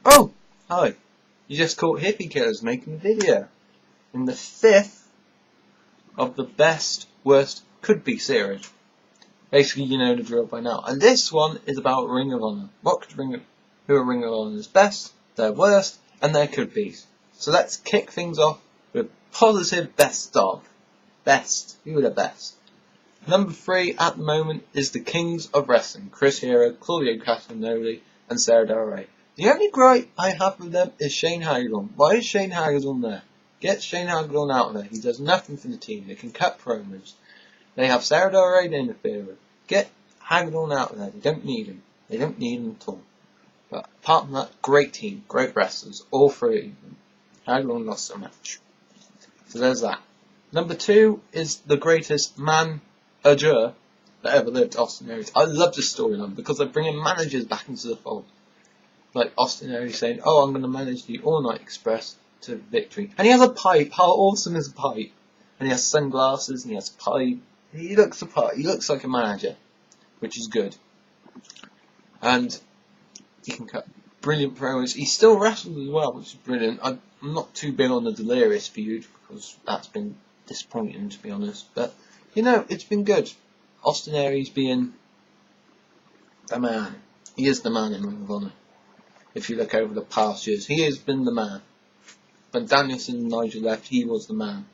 Oh, hi. You just caught Hippykillerz making a video in the 5th of the best, worst, could be series. Basically, you know the drill by now. And this one is about Ring of Honor. Who are Ring of Honor's best, their worst, and their could be's. So let's kick things off with positive best of. Best. Who are the best? Number 3 at the moment is the Kings of Wrestling. Chris Hero, Claudio Castagnoli, and Sarah Del Rey. The only gripe I have with them is Shane Hagedorn. Why is Shane Hagedorn there? Get Shane Hagedorn out of there. He does nothing for the team. They can cut promos. They have Sarah Del Rey to interfere with. Get Hagedorn out of there. They don't need him. They don't need him at all. But apart from that, great team, great wrestlers, all three of them. Hagedorn lost a match. So there's that. Number 2 is the greatest manager that ever lived, Austin Aries. I love this storyline because they're bringing managers back into the fold. Like Austin Aries saying, "Oh, I'm going to manage the All Night Express to victory." And he has a pipe. How awesome is a pipe? And he has sunglasses and he has a pipe. He looks the part. He looks like a manager, which is good. And he can cut brilliant promos. He still wrestles as well, which is brilliant. I'm not too big on the Delirious feud because that's been disappointing, to be honest. But, you know, it's been good. Austin Aries being the man. He is the man in Ring of Honor. If you look over the past years, he has been the man. When Danielson and Nigel left, he was the man.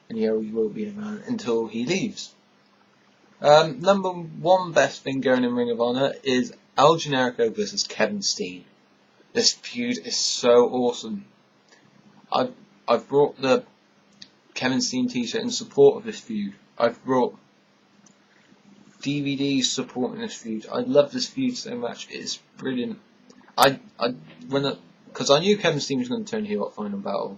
And he will be the man until he leaves. Number 1 best thing going in Ring of Honor is El Generico versus Kevin Steen. This feud is so awesome. I've brought the Kevin Steen t-shirt in support of this feud. I've brought DVDs supporting this feud. I love this feud so much. It's brilliant. Because I knew Kevin Steen was going to turn heel at Final Battle.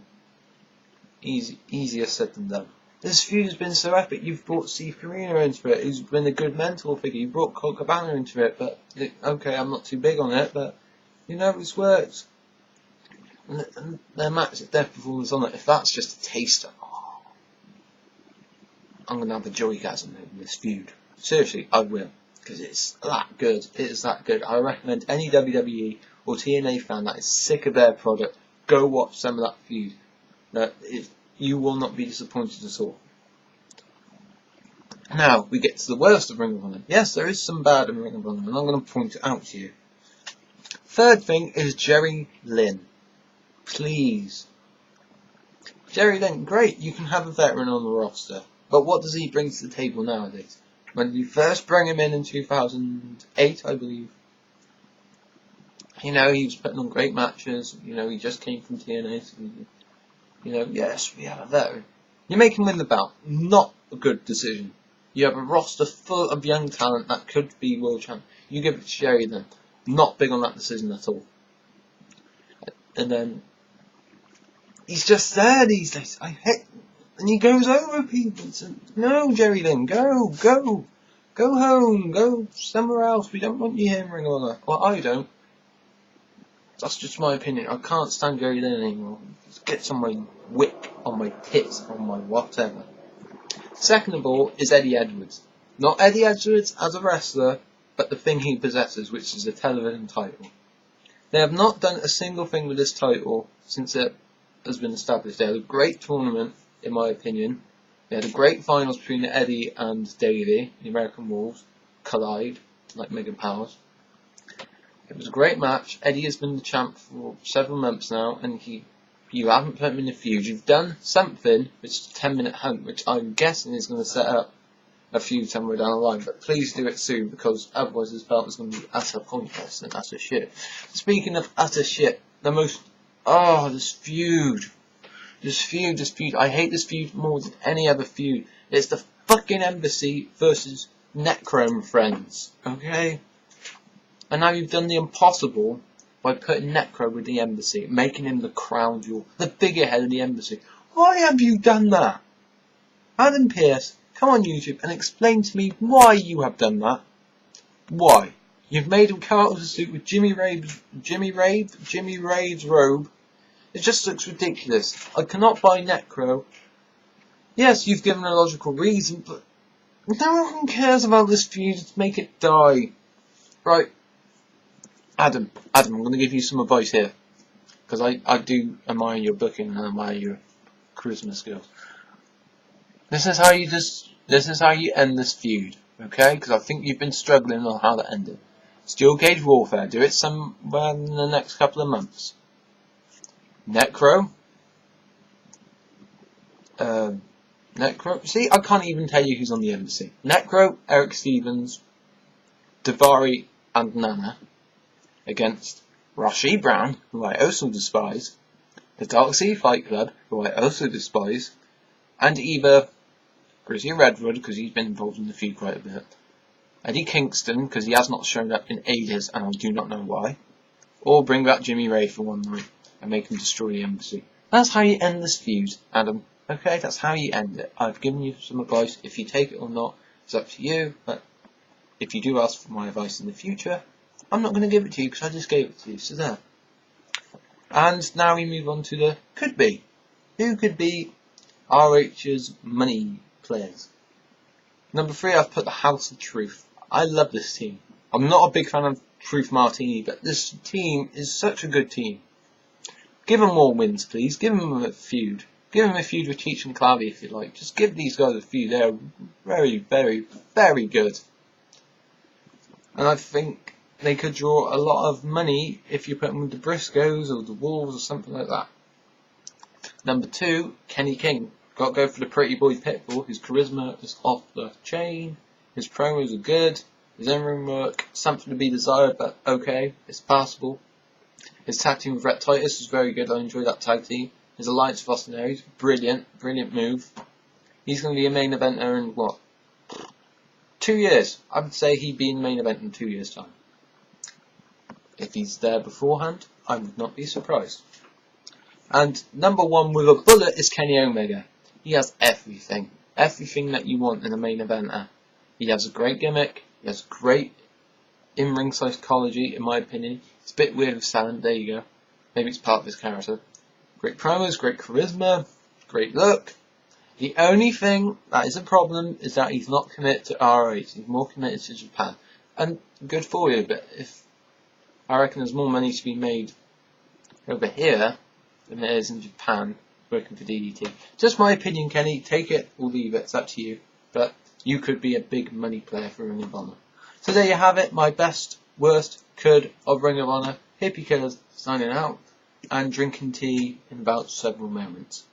Easier said than done. This feud has been so epic. You've brought Steve Corino into it, who's been a good mentor figure. You brought Colt Cabana into it, but okay, I'm not too big on it, but you know, it's worked. And their match at Death Performance on it, if that's just a taster, I'm going to have a joygasm in this feud. Seriously, I will. Because it's that good. It is that good. I recommend any WWE or TNA fan that is sick of their product, go watch some of that feud. You will not be disappointed at all. Now, we get to the worst of Ring of Honor. Yes, there is some bad in Ring of Honor, and I'm going to point it out to you. Third thing is Jerry Lynn. Please. Jerry Lynn, great, you can have a veteran on the roster. But what does he bring to the table nowadays? When you first bring him in 2008, I believe, you know, he was putting on great matches. You know, he just came from TNA. So, you know, yes, we have a veteran. You make him win the belt. Not a good decision. You have a roster full of young talent that could be world champion. You give it to Jerry then. Not big on that decision at all. And then, he's just there these days. And he goes over people. So, no, Jerry Lynn, go home, go somewhere else. We don't want you here in Ring of Honor. Well, I don't. That's just my opinion. I can't stand Jerry Lynn anymore. Just gets on my wick, on my tits, on my whatever. Second of all is Eddie Edwards. Not Eddie Edwards as a wrestler, but the thing he possesses, which is a television title. They have not done a single thing with this title since it has been established. They had a great tournament, in my opinion. They had a great finals between Eddie and Davey, the American Wolves, collide, like Megan Powers. It was a great match. Eddie has been the champ for several months now, and you haven't put him in a feud. You've done something, which is a 10-minute hunt, which I'm guessing is going to set up a feud somewhere down the line, but please do it soon, because otherwise this belt is going to be utter pointless and utter shit. Speaking of utter shit, this feud, I hate this feud more than any other feud. It's the fucking Embassy versus Necrome friends, okay? And now you've done the impossible by putting Necro with the Embassy, making him the crown jewel, the figurehead of the Embassy. Why have you done that? Adam Pearce, come on YouTube and explain to me why you have done that. Why? You've made him come out of the suit with Jimmy Rave's robe. It just looks ridiculous. I cannot buy Necro. Yes, you've given a logical reason, but no one cares about this feud. Just make it die. Right. Adam, I'm going to give you some advice here, because I do admire your booking and admire your charisma skills. This is how you end this feud, okay? Because I think you've been struggling on how to end it. Steel Cage Warfare, do it somewhere in the next couple of months. Necro. See, I can't even tell you who's on the embassy. Necro, Eric Stevens, Davari, and Nana against Rashi Brown, who I also despise, the Dark Sea Fight Club, who I also despise, and either Grizzly Redwood, because he's been involved in the feud quite a bit, Eddie Kingston, because he has not shown up in ages and I do not know why, or bring back Jimmy Ray for one night and make him destroy the embassy. That's how you end this feud, Adam. Okay, that's how you end it. I've given you some advice. If you take it or not, it's up to you, but if you do ask for my advice in the future, I'm not going to give it to you because I just gave it to you, so there. And now we move on to the could be. Who could be ROH's money players? Number 3, I've put the House of Truth. I love this team. I'm not a big fan of Truth Martini, but this team is such a good team. Give them more wins, please. Give them a feud. Give them a feud with Cheech and Clavy if you like. Just give these guys a feud. They're very, very, very good. And I think they could draw a lot of money if you put them with the Briscoes or the Wolves or something like that. Number 2, Kenny King. Got to go for the pretty boy Pitbull. His charisma is off the chain. His promos are good. His in-ring work, something to be desired, but okay, it's passable. His tag team with Rhett Titus is very good. I enjoy that tag team. His alliance with Austin Aries, brilliant move. He's going to be a main eventer in what? 2 years. I would say he'd be in the main event in 2 years' time. If he's there beforehand, I would not be surprised. And number 1 with a bullet is Kenny Omega. He has everything. Everything that you want in a main eventer. He has a great gimmick. He has great in-ring psychology, in my opinion. It's a bit weird with Salem. There you go. Maybe it's part of his character. Great promos, great charisma, great look. The only thing that is a problem is that he's not committed to ROH. He's more committed to Japan. And good for you, but I reckon there's more money to be made over here than there is in Japan working for DDT. Just my opinion, Kenny. Take it or leave it. It's up to you. But you could be a big money player for Ring of Honor. So there you have it. My best, worst, could of Ring of Honor. Hippykillerz signing out and drinking tea in about several moments.